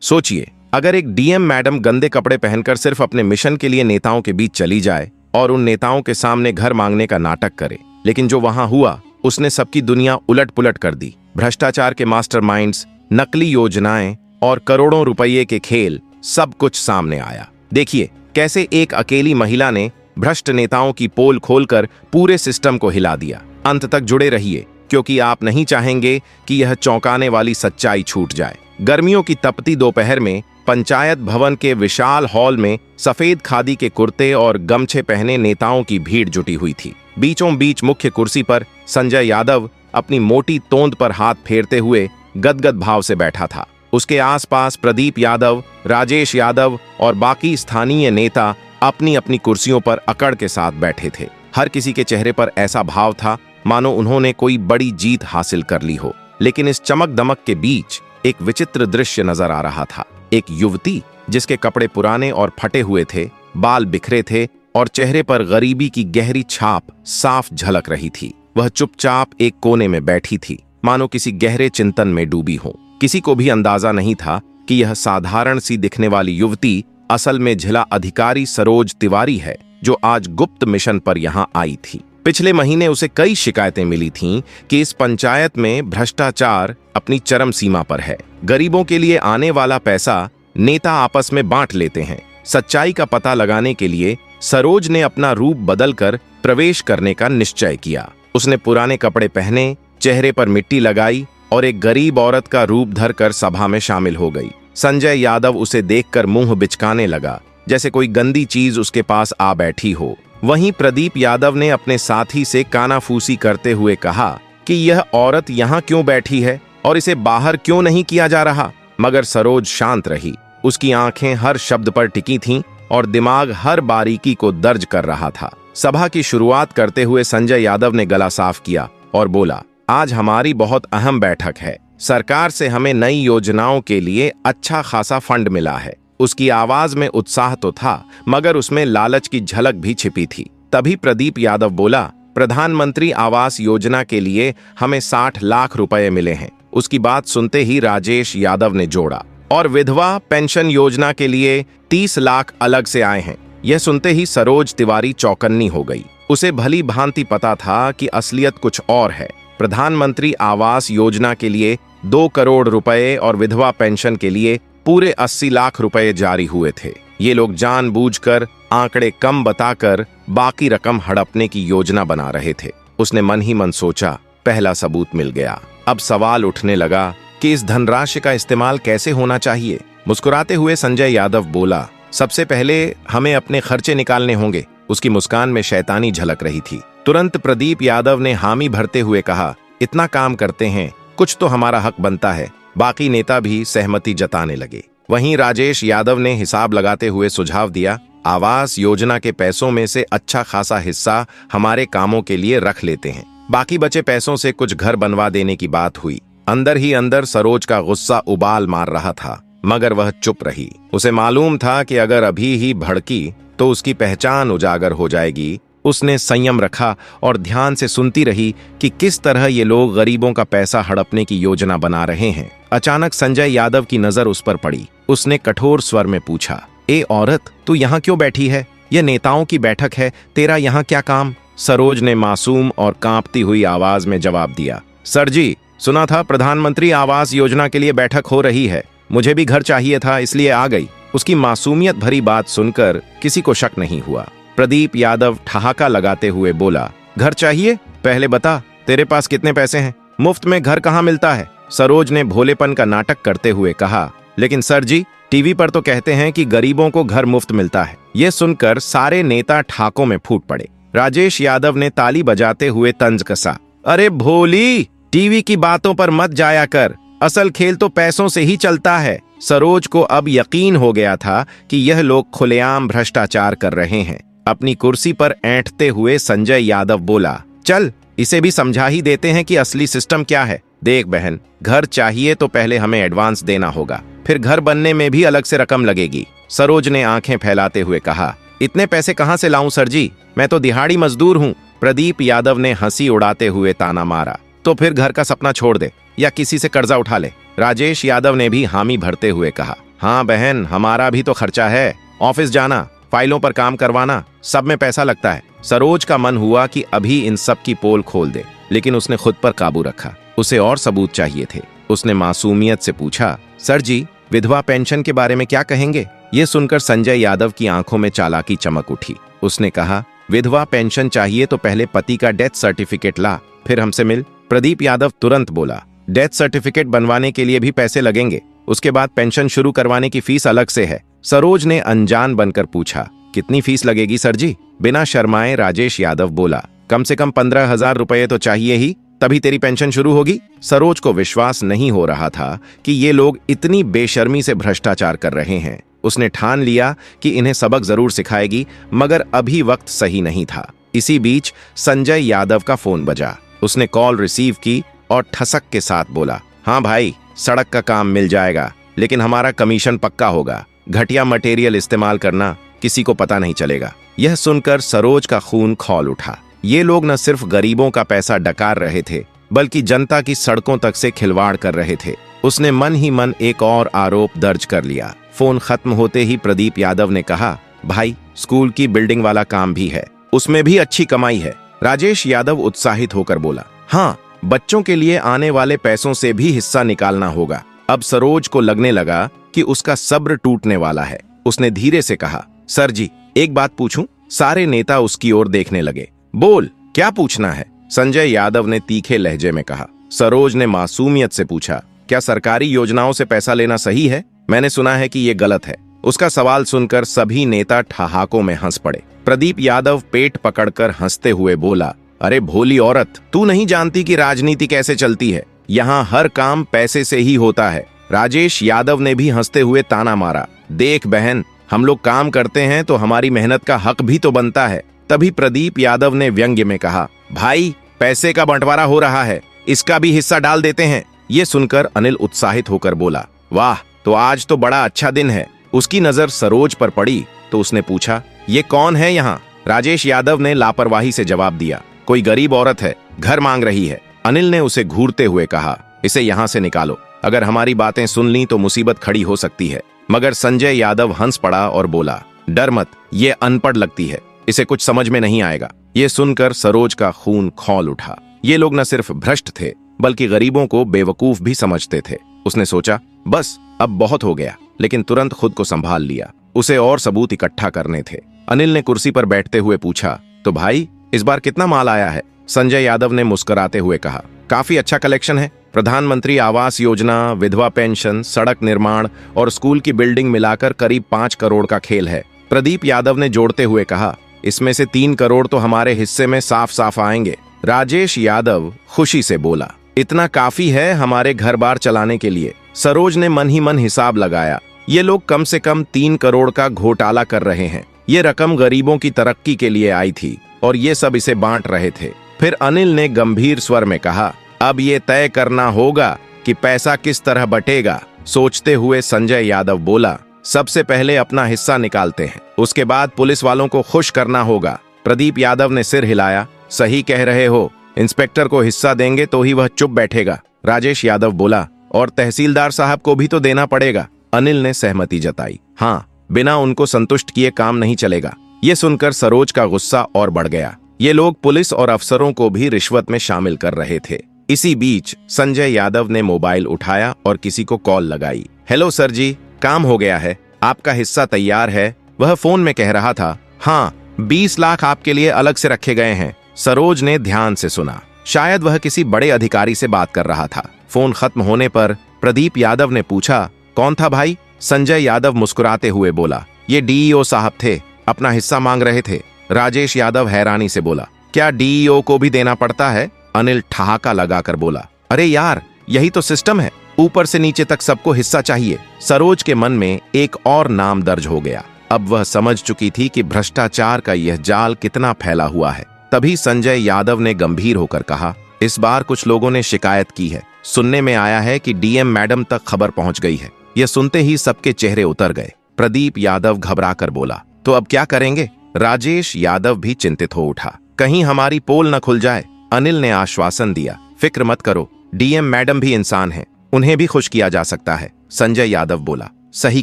सोचिए, अगर एक डीएम मैडम गंदे कपड़े पहनकर सिर्फ अपने मिशन के लिए नेताओं के बीच चली जाए और उन नेताओं के सामने घर मांगने का नाटक करे। लेकिन जो वहां हुआ, उसने सबकी दुनिया उलट पुलट कर दी। भ्रष्टाचार के मास्टरमाइंड्स, नकली योजनाएं और करोड़ों रुपये के खेल, सब कुछ सामने आया। देखिए कैसे एक अकेली महिला ने भ्रष्ट नेताओं की पोल खोलकर पूरे सिस्टम को हिला दिया। अंत तक जुड़े रहिए, क्योंकि आप नहीं चाहेंगे कि यह चौंकाने वाली सच्चाई छूट जाए। गर्मियों की तपती दोपहर में पंचायत भवन के विशाल हॉल में सफेद खादी के कुर्ते और गमछे पहने नेताओं की भीड़ जुटी हुई थी। बीचों बीच मुख्य कुर्सी पर संजय यादव अपनी मोटी तोंद पर हाथ फेरते हुए गदगद भाव से बैठा था। उसके आसपास प्रदीप यादव, राजेश यादव और बाकी स्थानीय नेता अपनी अपनी कुर्सियों पर अकड़ के साथ बैठे थे। हर किसी के चेहरे पर ऐसा भाव था मानो उन्होंने कोई बड़ी जीत हासिल कर ली हो। लेकिन इस चमक दमक के बीच एक विचित्र दृश्य नजर आ रहा था। एक युवती जिसके कपड़े पुराने और फटे हुए थे, बाल बिखरे थे और चेहरे पर गरीबी की गहरी छाप साफ झलक रही थी। वह चुपचाप एक कोने में बैठी थी, मानो किसी गहरे चिंतन में डूबी हो। किसी को भी अंदाजा नहीं था कि यह साधारण सी दिखने वाली युवती असल में जिला अधिकारी सरोज तिवारी है, जो आज गुप्त मिशन पर यहां आई थी। पिछले महीने उसे कई शिकायतें मिली थीं कि इस पंचायत में भ्रष्टाचार अपनी चरम सीमा पर है। गरीबों के लिए आने वाला पैसा नेता आपस में बांट लेते हैं। सच्चाई का पता लगाने के लिए सरोज ने अपना रूप बदलकर प्रवेश करने का निश्चय किया। उसने पुराने कपड़े पहने, चेहरे पर मिट्टी लगाई और एक गरीब औरत का रूप धरकर सभा में शामिल हो गई। संजय यादव उसे देखकर मुंह बिचकाने लगा, जैसे कोई गंदी चीज उसके पास आ बैठी हो। वहीं प्रदीप यादव ने अपने साथी से कानाफूसी करते हुए कहा कि यह औरत यहाँ क्यों बैठी है और इसे बाहर क्यों नहीं किया जा रहा। मगर सरोज शांत रही। उसकी आंखें हर शब्द पर टिकी थीं और दिमाग हर बारीकी को दर्ज कर रहा था। सभा की शुरुआत करते हुए संजय यादव ने गला साफ किया और बोला, आज हमारी बहुत अहम बैठक है। सरकार से हमें नई योजनाओं के लिए अच्छा खासा फंड मिला है। उसकी आवाज में उत्साह तो था, मगर उसमें लालच की झलक भी छिपी थी। तभी प्रदीप यादव बोला, प्रधानमंत्री आवास योजना के लिए हमें 60 लाख रुपए मिले हैं। उसकी बात सुनते ही राजेश यादव ने जोड़ा, और विधवा पेंशन योजना के लिए 30 लाख अलग से आए हैं। यह सुनते ही सरोज तिवारी चौकन्नी हो गई। उसे भली भांति पता था कि असलियत कुछ और है। प्रधानमंत्री आवास योजना के लिए 2 करोड़ रुपए और विधवा पेंशन के लिए पूरे 80 लाख रुपए जारी हुए थे। ये लोग जानबूझकर आंकड़े कम बताकर बाकी रकम हड़पने की योजना बना रहे थे। उसने मन ही मन सोचा, पहला सबूत मिल गया। अब सवाल उठने लगा कि इस धनराशि का इस्तेमाल कैसे होना चाहिए। मुस्कुराते हुए संजय यादव बोला, सबसे पहले हमें अपने खर्चे निकालने होंगे। उसकी मुस्कान में शैतानी झलक रही थी। तुरंत प्रदीप यादव ने हामी भरते हुए कहा, इतना काम करते हैं, कुछ तो हमारा हक बनता है। बाकी नेता भी सहमति जताने लगे। वहीं राजेश यादव ने हिसाब लगाते हुए सुझाव दिया, आवास योजना के पैसों में से अच्छा खासा हिस्सा हमारे कामों के लिए रख लेते हैं। बाकी बचे पैसों से कुछ घर बनवा देने की बात हुई। अंदर ही अंदर सरोज का गुस्सा उबाल मार रहा था, मगर वह चुप रही। उसे मालूम था कि अगर अभी ही भड़की तो उसकी पहचान उजागर हो जाएगी। उसने संयम रखा और ध्यान से सुनती रही कि किस तरह ये लोग गरीबों का पैसा हड़पने की योजना बना रहे हैं। अचानक संजय यादव की नजर उस पर पड़ी। उसने कठोर स्वर में पूछा, ए औरत, तू यहाँ क्यों बैठी है? यह नेताओं की बैठक है, तेरा यहाँ क्या काम? सरोज ने मासूम और कांपती हुई आवाज में जवाब दिया, सर जी, सुना था प्रधानमंत्री आवास योजना के लिए बैठक हो रही है। मुझे भी घर चाहिए था, इसलिए आ गई। उसकी मासूमियत भरी बात सुनकर किसी को शक नहीं हुआ। प्रदीप यादव ठहाका लगाते हुए बोला, घर चाहिए? पहले बता, तेरे पास कितने पैसे हैं? मुफ्त में घर कहाँ मिलता है? सरोज ने भोलेपन का नाटक करते हुए कहा, लेकिन सर जी, टीवी पर तो कहते हैं कि गरीबों को घर मुफ्त मिलता है। यह सुनकर सारे नेता ठाकों में फूट पड़े। राजेश यादव ने ताली बजाते हुए तंज कसा, अरे भोली, टीवी की बातों पर मत जाया कर, असल खेल तो पैसों से ही चलता है। सरोज को अब यकीन हो गया था कि यह लोग खुलेआम भ्रष्टाचार कर रहे हैं। अपनी कुर्सी पर ऐंठते हुए संजय यादव बोला, चल इसे भी समझा ही देते हैं कि असली सिस्टम क्या है। देख बहन, घर चाहिए तो पहले हमें एडवांस देना होगा, फिर घर बनने में भी अलग से रकम लगेगी। सरोज ने आंखें फैलाते हुए कहा, इतने पैसे कहां से लाऊं सर जी, मैं तो दिहाड़ी मजदूर हूं। प्रदीप यादव ने हंसी उड़ाते हुए ताना मारा, तो फिर घर का सपना छोड़ दे या किसी से कर्जा उठा ले। राजेश यादव ने भी हामी भरते हुए कहा, हाँ बहन, हमारा भी तो खर्चा है, ऑफिस जाना, फाइलों पर काम करवाना, सब में पैसा लगता है। सरोज का मन हुआ कि अभी इन सब की पोल खोल दे, लेकिन उसने खुद पर काबू रखा। उसे और सबूत चाहिए थे। उसने मासूमियत से पूछा, सर जी, विधवा पेंशन के बारे में क्या कहेंगे? ये सुनकर संजय यादव की आंखों में चालाकी चमक उठी। उसने कहा, विधवा पेंशन चाहिए तो पहले पति का डेथ सर्टिफिकेट ला, फिर हमसे मिल। प्रदीप यादव तुरंत बोला, डेथ सर्टिफिकेट बनवाने के लिए भी पैसे लगेंगे, उसके बाद पेंशन शुरू करवाने की फीस अलग से है। सरोज ने अनजान बनकर पूछा, कितनी फीस लगेगी सर जी? बिना शर्माए राजेश यादव बोला, कम से कम 15,000 रुपये तो चाहिए ही, तभी तेरी पेंशन शुरू होगी। सरोज को विश्वास नहीं हो रहा था कि ये लोग इतनी बेशर्मी से भ्रष्टाचार कर रहे हैं। उसने ठान लिया कि इन्हें सबक जरूर सिखाएगी, मगर अभी वक्त सही नहीं था। इसी बीच संजय यादव का फोन बजा। उसने कॉल रिसीव की और ठसक के साथ बोला, हाँ भाई, सड़क का काम मिल जाएगा, लेकिन हमारा कमीशन पक्का होगा। घटिया मटेरियल इस्तेमाल करना, किसी को पता नहीं चलेगा। यह सुनकर सरोज का खून खौल उठा। ये लोग न सिर्फ गरीबों का पैसा डकार रहे थे, बल्कि जनता की सड़कों तक से खिलवाड़ कर रहे थे। उसने मन ही मन एक और आरोप दर्ज कर लिया। फोन खत्म होते ही प्रदीप यादव ने कहा, भाई, स्कूल की बिल्डिंग वाला काम भी है, उसमें भी अच्छी कमाई है। राजेश यादव उत्साहित होकर बोला, हाँ, बच्चों के लिए आने वाले पैसों से भी हिस्सा निकालना होगा। अब सरोज को लगने लगा कि उसका सब्र टूटने वाला है। उसने धीरे से कहा, सर जी, एक बात पूछूं? सारे नेता उसकी ओर देखने लगे। बोल, क्या पूछना है? संजय यादव ने तीखे लहजे में कहा। सरोज ने मासूमियत से पूछा, क्या सरकारी योजनाओं से पैसा लेना सही है? मैंने सुना है कि ये गलत है। उसका सवाल सुनकर सभी नेता ठहाकों में हंस पड़े। प्रदीप यादव पेट पकड़कर हंसते हुए बोला, अरे भोली औरत, तू नहीं जानती कि राजनीति कैसे चलती है। यहाँ हर काम पैसे से ही होता है। राजेश यादव ने भी हंसते हुए ताना मारा, देख बहन, हम लोग काम करते हैं तो हमारी मेहनत का हक भी तो बनता है। तभी प्रदीप यादव ने व्यंग्य में कहा, भाई, पैसे का बंटवारा हो रहा है, इसका भी हिस्सा डाल देते हैं। ये सुनकर अनिल उत्साहित होकर बोला, वाह, तो आज तो बड़ा अच्छा दिन है। उसकी नजर सरोज पर पड़ी तो उसने पूछा, ये कौन है यहाँ? राजेश यादव ने लापरवाही से जवाब दिया, कोई गरीब औरत है, घर मांग रही है। अनिल ने उसे घूरते हुए कहा, इसे यहाँ से निकालो, अगर हमारी बातें सुन ली तो मुसीबत खड़ी हो सकती है। मगर संजय यादव हंस पड़ा और बोला, डर मत, ये अनपढ़ लगती है, इसे कुछ समझ में नहीं आएगा। ये सुनकर सरोज का खून खौल उठा। ये लोग न सिर्फ भ्रष्ट थे, बल्कि गरीबों को बेवकूफ भी समझते थे। उसने सोचा, बस अब बहुत हो गया, लेकिन तुरंत खुद को संभाल लिया। उसे और सबूत इकट्ठा करने थे। अनिल ने कुर्सी पर बैठते हुए पूछा, तो भाई, इस बार कितना माल आया है? संजय यादव ने मुस्कुराते हुए कहा, काफी अच्छा कलेक्शन है। प्रधानमंत्री आवास योजना, विधवा पेंशन, सड़क निर्माण और स्कूल की बिल्डिंग मिलाकर करीब 5 करोड़ का खेल है। प्रदीप यादव ने जोड़ते हुए कहा, इसमें से 3 करोड़ तो हमारे हिस्से में साफ साफ आएंगे। राजेश यादव खुशी से बोला, इतना काफी है हमारे घर बार चलाने के लिए। सरोज ने मन ही मन हिसाब लगाया, ये लोग कम से कम 3 करोड़ का घोटाला कर रहे हैं। ये रकम गरीबों की तरक्की के लिए आई थी और ये सब इसे बांट रहे थे। फिर अनिल ने गंभीर स्वर में कहा, अब ये तय करना होगा कि पैसा किस तरह बटेगा। सोचते हुए संजय यादव बोला, सबसे पहले अपना हिस्सा निकालते हैं, उसके बाद पुलिस वालों को खुश करना होगा। प्रदीप यादव ने सिर हिलाया, सही कह रहे हो, इंस्पेक्टर को हिस्सा देंगे तो ही वह चुप बैठेगा। राजेश यादव बोला, और तहसीलदार साहब को भी तो देना पड़ेगा। अनिल ने सहमति जताई, हाँ, बिना उनको संतुष्ट किए काम नहीं चलेगा। ये सुनकर सरोज का गुस्सा और बढ़ गया। ये लोग पुलिस और अफसरों को भी रिश्वत में शामिल कर रहे थे। इसी बीच संजय यादव ने मोबाइल उठाया और किसी को कॉल लगाई। हेलो सर जी, काम हो गया है, आपका हिस्सा तैयार है। वह फोन में कह रहा था, हाँ, 20 लाख आपके लिए अलग से रखे गए हैं। सरोज ने ध्यान से सुना, शायद वह किसी बड़े अधिकारी से बात कर रहा था। फोन खत्म होने पर प्रदीप यादव ने पूछा, कौन था भाई? संजय यादव मुस्कुराते हुए बोला, ये डीईओ साहब थे, अपना हिस्सा मांग रहे थे। राजेश यादव हैरानी से बोला, क्या डीईओ को भी देना पड़ता है? अनिल ठहाका लगाकर बोला, अरे यार, यही तो सिस्टम है, ऊपर से नीचे तक सबको हिस्सा चाहिए। सरोज के मन में एक और नाम दर्ज हो गया। अब वह समझ चुकी थी कि भ्रष्टाचार का यह जाल कितना फैला हुआ है। तभी संजय यादव ने गंभीर होकर कहा, इस बार कुछ लोगों ने शिकायत की है। सुनने में आया है कि डीएम मैडम तक खबर पहुंच गई है। यह सुनते ही सबके चेहरे उतर गए। प्रदीप यादव घबराकर बोला, तो अब क्या करेंगे? राजेश यादव भी चिंतित हो उठा, कहीं हमारी पोल न खुल जाए। अनिल ने आश्वासन दिया, फिक्र मत करो, डीएम मैडम भी इंसान हैं, उन्हें भी खुश किया जा सकता है। संजय यादव बोला, सही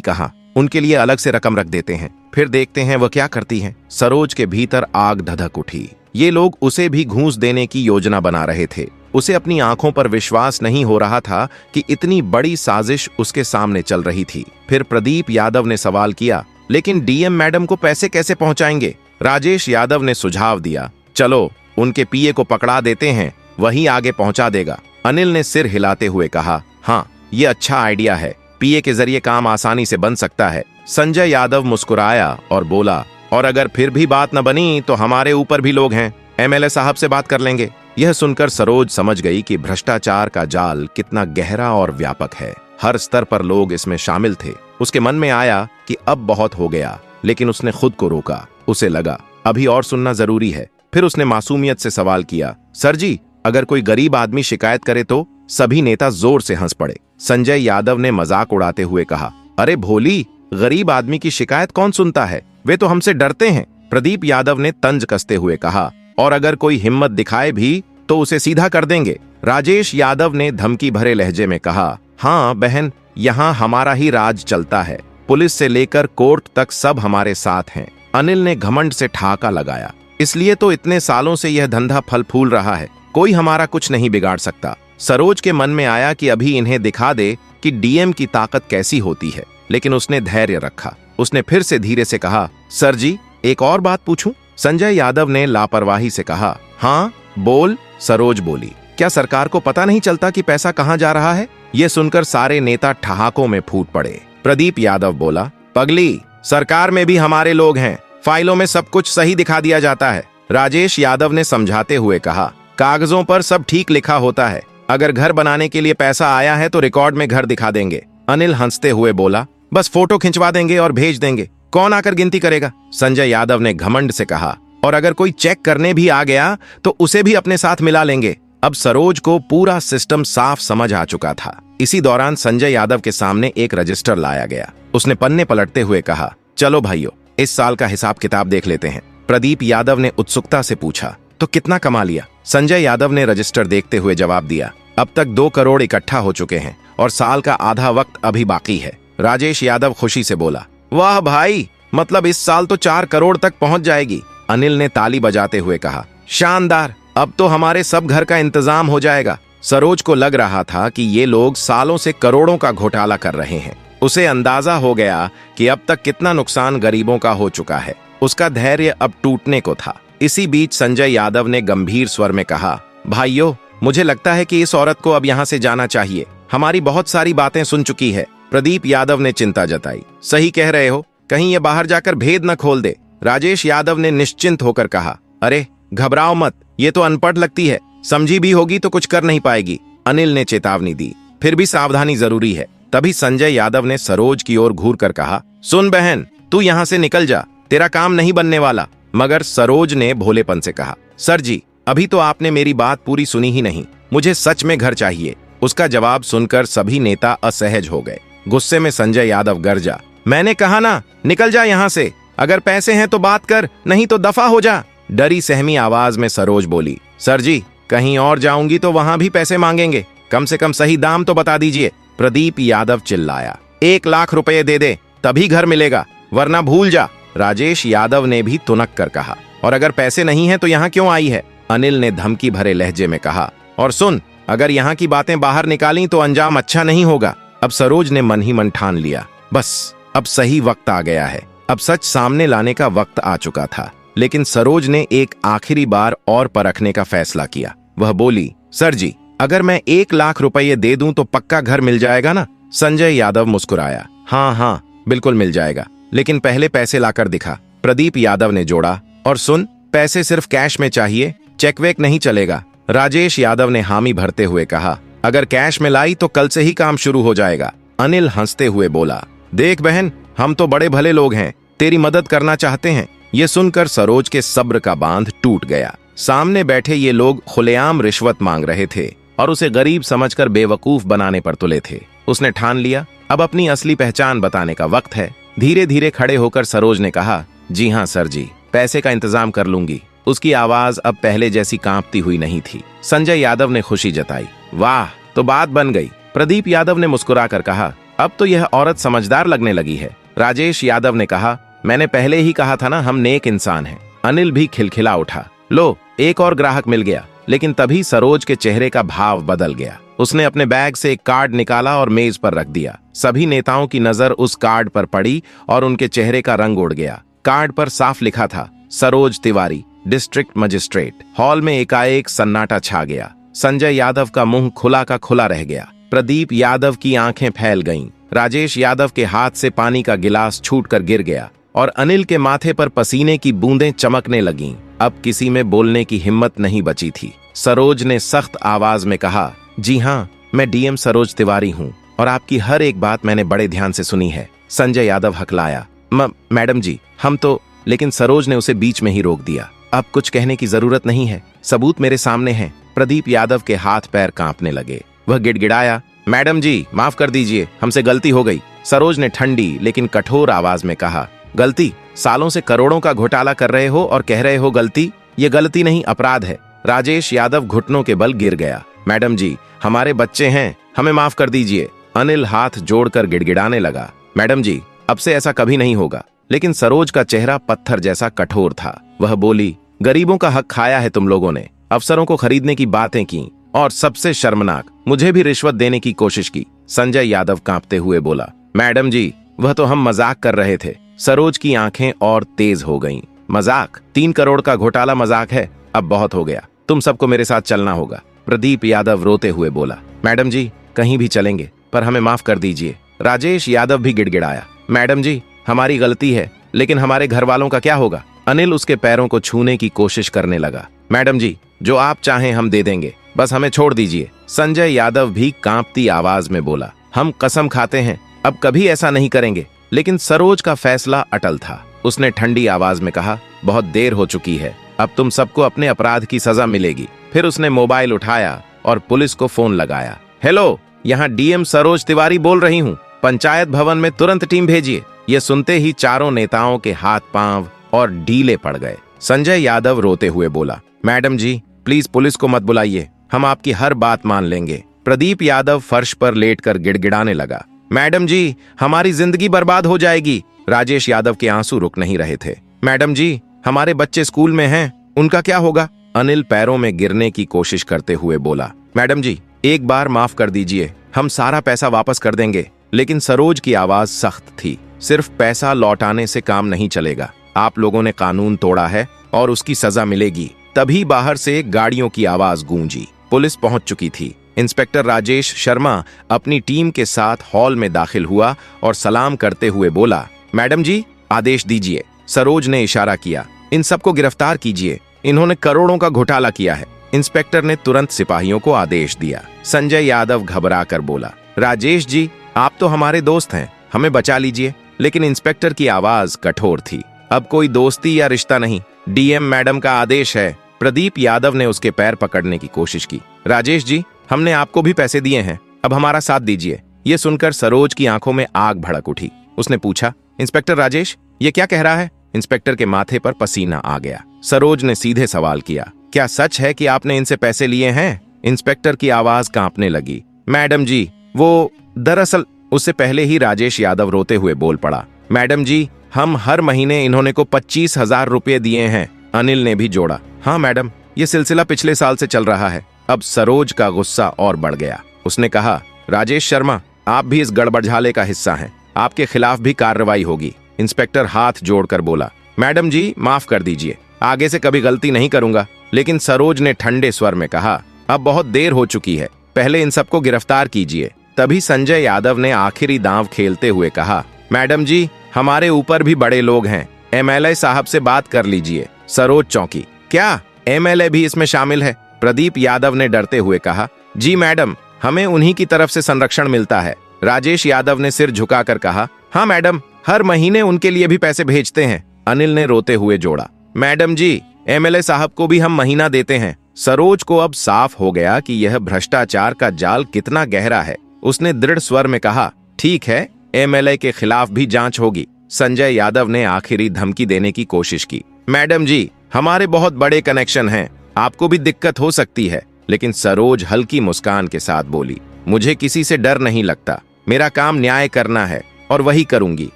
कहा, उनके लिए अलग से रकम रख देते हैं, फिर देखते हैं वह क्या करती हैं। सरोज के भीतर आग धधक उठी। ये लोग उसे भी घूस देने की योजना बना रहे थे। उसे अपनी आंखों पर विश्वास नहीं हो रहा था कि इतनी बड़ी साजिश उसके सामने चल रही थी। फिर प्रदीप यादव ने सवाल किया, लेकिन डीएम मैडम को पैसे कैसे पहुंचाएंगे? राजेश यादव ने सुझाव दिया, चलो उनके पीए को पकड़ा देते हैं, वही आगे पहुंचा देगा। अनिल ने सिर हिलाते हुए कहा, हाँ ये अच्छा आइडिया है, पीए के जरिए काम आसानी से बन सकता है। संजय यादव मुस्कुराया और बोला, और अगर फिर भी बात न बनी तो हमारे ऊपर भी लोग हैं, एमएलए साहब से बात कर लेंगे। यह सुनकर सरोज समझ गई कि भ्रष्टाचार का जाल कितना गहरा और व्यापक है। हर स्तर पर लोग इसमें शामिल थे। उसके मन में आया कि अब बहुत हो गया, लेकिन उसने खुद को रोका। उसे लगा अभी और सुनना जरूरी है। फिर उसने मासूमियत से सवाल किया, सर जी, अगर कोई गरीब आदमी शिकायत करे तो? सभी नेता जोर से हंस पड़े। संजय यादव ने मजाक उड़ाते हुए कहा, अरे भोली, गरीब आदमी की शिकायत कौन सुनता है, वे तो हमसे डरते हैं। प्रदीप यादव ने तंज कसते हुए कहा, और अगर कोई हिम्मत दिखाए भी तो उसे सीधा कर देंगे। राजेश यादव ने धमकी भरे लहजे में कहा, हाँ बहन, यहाँ हमारा ही राज चलता है, पुलिस से लेकर कोर्ट तक सब हमारे साथ हैं। अनिल ने घमंड से ठहाका लगाया, इसलिए तो इतने सालों से यह धंधा फल फूल रहा है, कोई हमारा कुछ नहीं बिगाड़ सकता। सरोज के मन में आया कि अभी इन्हें दिखा दे कि डीएम की ताकत कैसी होती है, लेकिन उसने धैर्य रखा। उसने फिर से धीरे से कहा, सर जी, एक और बात पूछूं? संजय यादव ने लापरवाही से कहा, हाँ बोल। सरोज बोली, क्या सरकार को पता नहीं चलता कि पैसा कहाँ जा रहा है? ये सुनकर सारे नेता ठहाकों में फूट पड़े। प्रदीप यादव बोला, पगली, सरकार में भी हमारे लोग हैं, फाइलों में सब कुछ सही दिखा दिया जाता है। राजेश यादव ने समझाते हुए कहा, कागजों पर सब ठीक लिखा होता है, अगर घर बनाने के लिए पैसा आया है तो रिकॉर्ड में घर दिखा देंगे। अनिल हंसते हुए बोला, बस फोटो खिंचवा देंगे और भेज देंगे, कौन आकर गिनती करेगा? संजय यादव ने घमंड से कहा, और अगर कोई चेक करने भी आ गया तो उसे भी अपने साथ मिला लेंगे। अब सरोज को पूरा सिस्टम साफ समझ आ चुका था। इसी दौरान संजय यादव के सामने एक रजिस्टर लाया गया। उसने पन्ने पलटते हुए कहा, चलो भाइयों, इस साल का हिसाब किताब देख लेते हैं। प्रदीप यादव ने उत्सुकता से पूछा, तो कितना कमा लिया? संजय यादव ने रजिस्टर देखते हुए जवाब दिया, अब तक 2 करोड़ इकट्ठा हो चुके हैं और साल का आधा वक्त अभी बाकी है। राजेश यादव खुशी से बोला, वाह भाई, मतलब इस साल तो 4 करोड़ तक पहुंच जाएगी। अनिल ने ताली बजाते हुए कहा, शानदार, अब तो हमारे सब घर का इंतजाम हो जाएगा। सरोज को लग रहा था कि ये लोग सालों से करोड़ों का घोटाला कर रहे हैं। उसे अंदाजा हो गया कि अब तक कितना नुकसान गरीबों का हो चुका है। उसका धैर्य अब टूटने को था। इसी बीच संजय यादव ने गंभीर स्वर में कहा, भाइयों, मुझे लगता है कि इस औरत को अब यहाँ से जाना चाहिए, हमारी बहुत सारी बातें सुन चुकी है। प्रदीप यादव ने चिंता जताई, सही कह रहे हो, कहीं ये बाहर जाकर भेद न खोल दे। राजेश यादव ने निश्चिंत होकर कहा, अरे घबराओ मत, ये तो अनपढ़ लगती है, समझी भी होगी तो कुछ कर नहीं पाएगी। अनिल ने चेतावनी दी, फिर भी सावधानी जरूरी है। तभी संजय यादव ने सरोज की ओर घूर कर कहा, सुन बहन, तू यहाँ से निकल जा, तेरा काम नहीं बनने वाला। मगर सरोज ने भोलेपन से कहा, सर जी, अभी तो आपने मेरी बात पूरी सुनी ही नहीं, मुझे सच में घर चाहिए। उसका जवाब सुनकर सभी नेता असहज हो गए। गुस्से में संजय यादव गरजा, मैंने कहा ना, निकल जा यहाँ से, अगर पैसे हैं तो बात कर, नहीं तो दफा हो जा। डरी सहमी आवाज में सरोज बोली, सर जी, कहीं और जाऊंगी तो वहां भी पैसे मांगेंगे, कम से कम सही दाम तो बता दीजिए। प्रदीप यादव चिल्लाया, 1 लाख रुपए दे दे तभी घर मिलेगा, वरना भूल जा। राजेश यादव ने भी तुनक कर कहा, और अगर पैसे नहीं है तो यहाँ क्यों आई है? अनिल ने धमकी भरे लहजे में कहा, और सुन, अगर यहाँ की बातें बाहर निकाली तो अंजाम अच्छा नहीं होगा। अब सरोज ने मन ही मन ठान लिया, बस अब सही वक्त आ गया है, अब सच सामने लाने का वक्त आ चुका था। लेकिन सरोज ने एक आखिरी बार और परखने का फैसला किया। वह बोली, सर जी, अगर मैं 1 लाख रुपए दे दूं तो पक्का घर मिल जाएगा ना? संजय यादव मुस्कुराया, हाँ हाँ बिल्कुल मिल जाएगा, लेकिन पहले पैसे लाकर दिखा। प्रदीप यादव ने जोड़ा, और सुन, पैसे सिर्फ कैश में चाहिए, चेक वेक नहीं चलेगा। राजेश यादव ने हामी भरते हुए कहा, अगर कैश में लाई तो कल से ही काम शुरू हो जाएगा। अनिल हंसते हुए बोला, देख बहन, हम तो बड़े भले लोग हैं, तेरी मदद करना चाहते हैं। ये सुनकर सरोज के सब्र का बांध टूट गया। सामने बैठे ये लोग खुलेआम रिश्वत मांग रहे थे और उसे गरीब समझकर बेवकूफ बनाने पर तुले थे। उसने ठान लिया, अब अपनी असली पहचान बताने का वक्त है। धीरे धीरे खड़े होकर सरोज ने कहा, जी हाँ सर जी, पैसे का इंतजाम कर लूंगी। उसकी आवाज अब पहले जैसी कांपती हुई नहीं थी। संजय यादव ने खुशी जताई, वाह, तो बात बन गई। प्रदीप यादव ने मुस्कुराकर कहा, अब तो यह औरत समझदार लगने लगी है। राजेश यादव ने कहा, मैंने पहले ही कहा था ना, हम नेक इंसान हैं। अनिल भी खिलखिला उठा। लो, एक और ग्राहक मिल गया। लेकिन तभी सरोज के चेहरे का भाव बदल गया। उसने अपने बैग से एक कार्ड निकाला और मेज पर रख दिया। सभी नेताओं की नजर उस कार्ड पर पड़ी और उनके चेहरे का रंग उड़ गया। कार्ड पर साफ लिखा था, Saroj Tiwari, district magistrate. Hall में एकाएक सन्नाटा छा गया। संजय यादव का मुंह खुला का खुला रह गया। प्रदीप यादव की आंखें फैल गईं। राजेश यादव के हाथ से पानी का गिलास छूटकर गिर गया और अनिल के माथे पर पसीने की बूंदें चमकने लगीं। अब किसी में बोलने की हिम्मत नहीं बची थी। सरोज ने सख्त आवाज में कहा, जी हाँ, मैं डीएम सरोज तिवारी हूँ और आपकी हर एक बात मैंने बड़े ध्यान से सुनी है। संजय यादव हकलाया, मैडम जी, हम तो। लेकिन सरोज ने उसे बीच में ही रोक दिया। अब कुछ कहने की जरूरत नहीं है, सबूत मेरे सामने हैं। प्रदीप यादव के हाथ पैर कांपने लगे। वह गिड़गिड़ाया, मैडम जी, माफ कर दीजिए, हमसे गलती हो गई। सरोज ने ठंडी लेकिन कठोर आवाज में कहा, गलती? सालों से करोड़ों का घोटाला कर रहे हो और कह रहे हो गलती? ये गलती नहीं, अपराध है। राजेश यादव घुटनों के बल गिर गया। मैडम जी, हमारे बच्चे हैं, हमें माफ कर दीजिए। अनिल हाथ जोड़कर गिड़गिड़ाने लगा। मैडम जी, अब से ऐसा कभी नहीं होगा। लेकिन सरोज का चेहरा पत्थर जैसा कठोर था। वह बोली, गरीबों का हक खाया है तुम लोगों ने, अफसरों को खरीदने की बातें की और सबसे शर्मनाक, मुझे भी रिश्वत देने की कोशिश की। संजय यादव कांपते हुए बोला, मैडम जी, वह तो हम मजाक कर रहे थे। सरोज की आंखें और तेज हो गईं। मजाक? 3 करोड़ का घोटाला मजाक है? अब बहुत हो गया, तुम सबको मेरे साथ चलना होगा। प्रदीप यादव रोते हुए बोला, मैडम जी, कहीं भी चलेंगे, पर हमें माफ कर दीजिए। राजेश यादव भी गिड़गिड़ाया, मैडम जी, हमारी गलती है, लेकिन हमारे घर वालों का क्या होगा? अनिल उसके पैरों को छूने की कोशिश करने लगा। मैडम जी, जो आप चाहें हम दे देंगे, बस हमें छोड़ दीजिए। संजय यादव भी कांपती आवाज में बोला, हम कसम खाते हैं अब कभी ऐसा नहीं करेंगे। लेकिन सरोज का फैसला अटल था। उसने ठंडी आवाज में कहा, बहुत देर हो चुकी है, अब तुम सबको अपने अपराध की सजा मिलेगी। फिर उसने मोबाइल उठाया और पुलिस को फोन लगाया। हेलो, यहाँ डीएम सरोज तिवारी बोल रही हूँ, पंचायत भवन में तुरंत टीम भेजिए। ये सुनते ही चारों नेताओं के हाथ पांव और ढीले पड़ गए। संजय यादव रोते हुए बोला, मैडम जी, प्लीज पुलिस को मत बुलाइए, हम आपकी हर बात मान लेंगे। प्रदीप यादव फर्श पर लेटकर गिड़गिड़ाने लगा, मैडम जी, हमारी जिंदगी बर्बाद हो जाएगी। राजेश यादव के आंसू रुक नहीं रहे थे। मैडम जी, हमारे बच्चे स्कूल में हैं, उनका क्या होगा? अनिल पैरों में गिरने की कोशिश करते हुए बोला, मैडम जी, एक बार माफ कर दीजिए, हम सारा पैसा वापस कर देंगे। लेकिन सरोज की आवाज सख्त थी, सिर्फ पैसा लौटाने से काम नहीं चलेगा। आप लोगों ने कानून तोड़ा है और उसकी सजा मिलेगी। तभी बाहर से गाड़ियों की आवाज गूंजी। पुलिस पहुंच चुकी थी। इंस्पेक्टर राजेश शर्मा अपनी टीम के साथ हॉल में दाखिल हुआ और सलाम करते हुए बोला, मैडम जी, आदेश दीजिए। सरोज ने इशारा किया, इन सबको गिरफ्तार कीजिए, इन्होंने करोड़ों का घोटाला किया है। इंस्पेक्टर ने तुरंत सिपाहियों को आदेश दिया। संजय यादव घबरा कर बोला, राजेश जी, आप तो हमारे दोस्त हैं, हमें बचा लीजिए। लेकिन इंस्पेक्टर की आवाज कठोर थी, अब कोई दोस्ती या रिश्ता नहीं, डीएम मैडम का आदेश है। प्रदीप यादव ने उसके पैर पकड़ने की कोशिश की। राजेश जी, हमने आपको भी पैसे दिए हैं, अब हमारा साथ दीजिए। ये सुनकर सरोज की आंखों में आग भड़क उठी। उसने पूछा, इंस्पेक्टर राजेश, ये क्या कह रहा है? इंस्पेक्टर के माथे पर पसीना आ गया। सरोज ने सीधे सवाल किया, क्या सच है कि आपने इनसे पैसे लिए हैं? इंस्पेक्टर की आवाज कांपने लगी, मैडम जी, वो दरअसल। उससे पहले ही राजेश यादव रोते हुए बोल पड़ा, मैडम जी, हम हर महीने इन्होंने को 25,000 रुपये दिए हैं। अनिल ने भी जोड़ा, हाँ मैडम, ये सिलसिला पिछले साल से चल रहा है। अब सरोज का गुस्सा और बढ़ गया। उसने कहा, राजेश शर्मा, आप भी इस गड़बड़झाले का हिस्सा हैं, आपके खिलाफ भी कार्रवाई होगी। इंस्पेक्टर हाथ जोड़कर बोला, मैडम जी, माफ कर दीजिए, आगे से कभी गलती नहीं करूंगा। लेकिन सरोज ने ठंडे स्वर में कहा, अब बहुत देर हो चुकी है, पहले इन सबको गिरफ्तार कीजिए। तभी संजय यादव ने आखिरी दांव खेलते हुए कहा, मैडम जी, हमारे ऊपर भी बड़े लोग हैं, एमएलए साहब से बात कर लीजिए। सरोज चौंकी, क्या एमएलए भी इसमें शामिल है? प्रदीप यादव ने डरते हुए कहा, जी मैडम, हमें उन्हीं की तरफ से संरक्षण मिलता है। राजेश यादव ने सिर झुकाकर कहा, हाँ मैडम, हर महीने उनके लिए भी पैसे भेजते हैं। अनिल ने रोते हुए जोड़ा, मैडम जी, एमएलए साहब को भी हम महीना देते हैं। सरोज को अब साफ हो गया कि यह भ्रष्टाचार का जाल कितना गहरा है। उसने दृढ़ स्वर में कहा, ठीक है, एमएलए के खिलाफ भी जांच होगी। संजय यादव ने आखिरी धमकी देने की कोशिश की, मैडम जी, हमारे बहुत बड़े कनेक्शन हैं, आपको भी दिक्कत हो सकती है। लेकिन सरोज हल्की मुस्कान के साथ बोली, मुझे किसी से डर नहीं लगता, मेरा काम न्याय करना है और वही करूंगी।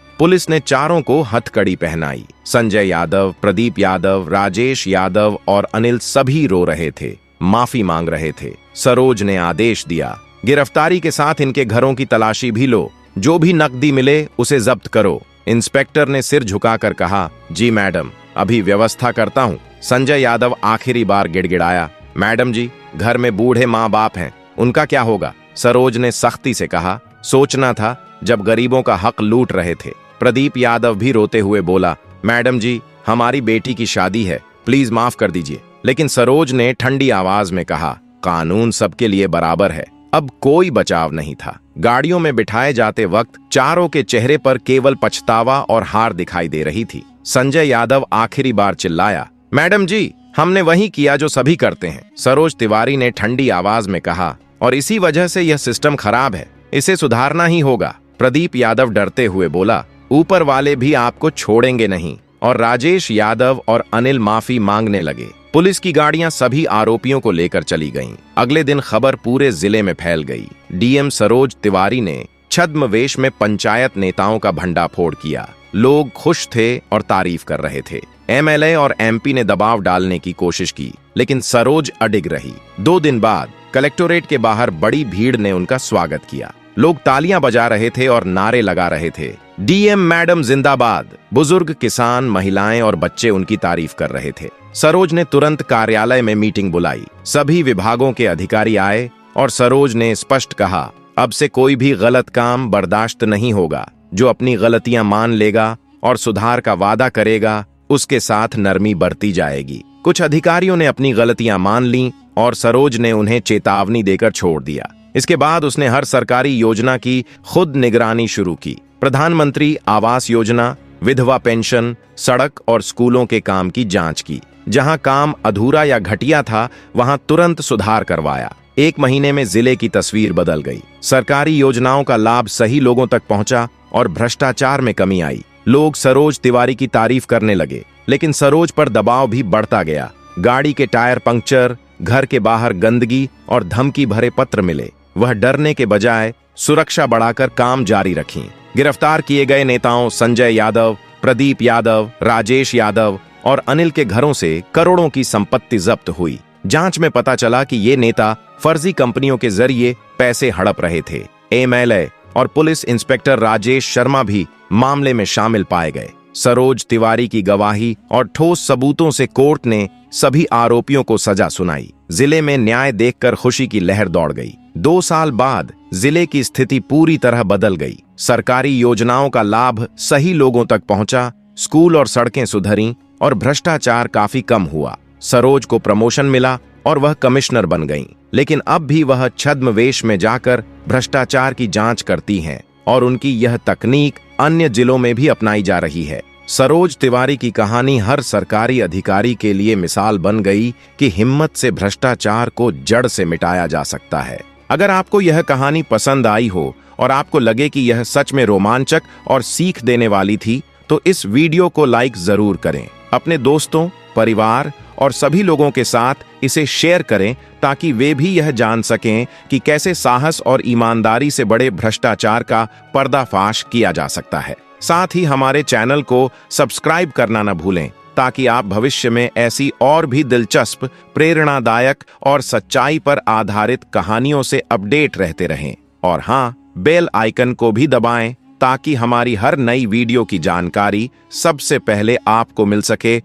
पुलिस ने चारों को हथकड़ी पहनाई। संजय यादव, प्रदीप यादव, राजेश यादव और अनिल सभी रो रहे थे, माफी मांग रहे थे। सरोज ने आदेश दिया, गिरफ्तारी के साथ इनके घरों की तलाशी भी लो, जो भी नकदी मिले उसे जब्त करो। इंस्पेक्टर ने सिर झुकाकर कहा, जी मैडम, अभी व्यवस्था करता हूँ। संजय यादव आखिरी बार गिड़गिड़ाया, मैडम जी, घर में बूढ़े माँ बाप हैं, उनका क्या होगा? सरोज ने सख्ती से कहा, सोचना था जब गरीबों का हक लूट रहे थे। प्रदीप यादव भी रोते हुए बोला, मैडम जी, हमारी बेटी की शादी है, प्लीज माफ कर दीजिए। लेकिन सरोज ने ठंडी आवाज में कहा, कानून सबके लिए बराबर है। अब कोई बचाव नहीं था। गाड़ियों में बिठाए जाते वक्त चारों के चेहरे पर केवल पछतावा और हार दिखाई दे रही थी। संजय यादव आखिरी बार चिल्लाया, मैडम जी, हमने वही किया जो सभी करते हैं। सरोज तिवारी ने ठंडी आवाज में कहा, और इसी वजह से यह सिस्टम खराब है, इसे सुधारना ही होगा। प्रदीप यादव डरते हुए बोला, ऊपर वाले भी आपको छोड़ेंगे नहीं। और राजेश यादव और अनिल माफी मांगने लगे। पुलिस की गाड़ियां सभी आरोपियों को लेकर चली गईं। अगले दिन खबर पूरे जिले में फैल गई। डीएम सरोज तिवारी ने छद्मवेश में पंचायत नेताओं का भंडाफोड़ किया। लोग खुश थे और तारीफ कर रहे थे। एमएलए और एमपी ने दबाव डालने की कोशिश की, लेकिन सरोज अडिग रही। 2 दिन बाद कलेक्टोरेट के बाहर बड़ी भीड़ ने उनका स्वागत किया। लोग तालियां बजा रहे थे और नारे लगा रहे थे, डीएम मैडम जिंदाबाद। बुजुर्ग, किसान, महिलाएं और बच्चे उनकी तारीफ कर रहे थे। सरोज ने तुरंत कार्यालय में मीटिंग बुलाई। सभी विभागों के अधिकारी आए और सरोज ने स्पष्ट कहा, अब से कोई भी गलत काम बर्दाश्त नहीं होगा। जो अपनी गलतियां मान लेगा और सुधार का वादा करेगा, उसके साथ नरमी बरती जाएगी। कुछ अधिकारियों ने अपनी गलतियां मान लीं और सरोज ने उन्हें चेतावनी देकर छोड़ दिया। इसके बाद उसने हर सरकारी योजना की खुद निगरानी शुरू की। प्रधानमंत्री आवास योजना, विधवा पेंशन, सड़क और स्कूलों के काम की जांच की। जहां काम अधूरा या घटिया था, वहां तुरंत सुधार करवाया। 1 महीने में जिले की तस्वीर बदल गई। सरकारी योजनाओं का लाभ सही लोगों तक पहुंचा और भ्रष्टाचार में कमी आई। लोग सरोज तिवारी की तारीफ करने लगे, लेकिन सरोज पर दबाव भी बढ़ता गया। गाड़ी के टायर पंक्चर, घर के बाहर गंदगी और धमकी भरे पत्र मिले। वह डरने के बजाय सुरक्षा बढ़ाकर काम जारी रखी। गिरफ्तार किए गए नेताओं संजय यादव, प्रदीप यादव, राजेश यादव और अनिल के घरों से करोड़ों की संपत्ति जब्त हुई। जांच में पता चला कि ये नेता फर्जी कंपनियों के जरिए पैसे हड़प रहे थे। एमएलए और पुलिस इंस्पेक्टर राजेश शर्मा भी मामले में शामिल पाए गए। सरोज तिवारी की गवाही और ठोस सबूतों से कोर्ट ने सभी आरोपियों को सजा सुनाई। जिले में न्याय देखकर खुशी की लहर दौड़ गई। 2 साल बाद जिले की स्थिति पूरी तरह बदल गई। सरकारी योजनाओं का लाभ सही लोगों तक पहुंचा, स्कूल और सड़कें सुधरीं और भ्रष्टाचार काफी कम हुआ। सरोज को प्रमोशन मिला और वह कमिश्नर बन गईं। लेकिन अब भी वह छद्मवेश में जाकर भ्रष्टाचार की जांच करती हैं और उनकी यह तकनीक अन्य जिलों में भी अपनाई जा रही है। सरोज तिवारी की कहानी हर सरकारी अधिकारी के लिए मिसाल बन गई कि हिम्मत से भ्रष्टाचार को जड़ से मिटाया जा सकता है। अगर आपको यह कहानी पसंद आई हो और आपको लगे कि यह सच में रोमांचक और सीख देने वाली थी, तो इस वीडियो को लाइक जरूर करें। अपने दोस्तों, परिवार और सभी लोगों के साथ इसे शेयर करें ताकि वे भी यह जान सकें कि कैसे साहस और ईमानदारी से बड़े भ्रष्टाचार का पर्दाफाश किया जा सकता है। साथ ही हमारे चैनल को सब्सक्राइब करना न भूलें ताकि आप भविष्य में ऐसी और भी दिलचस्प, प्रेरणादायक और सच्चाई पर आधारित कहानियों से अपडेट रहते रहें। और हाँ, बेल आइकन को भी दबाएं ताकि हमारी हर नई वीडियो की जानकारी सबसे पहले आपको मिल सके।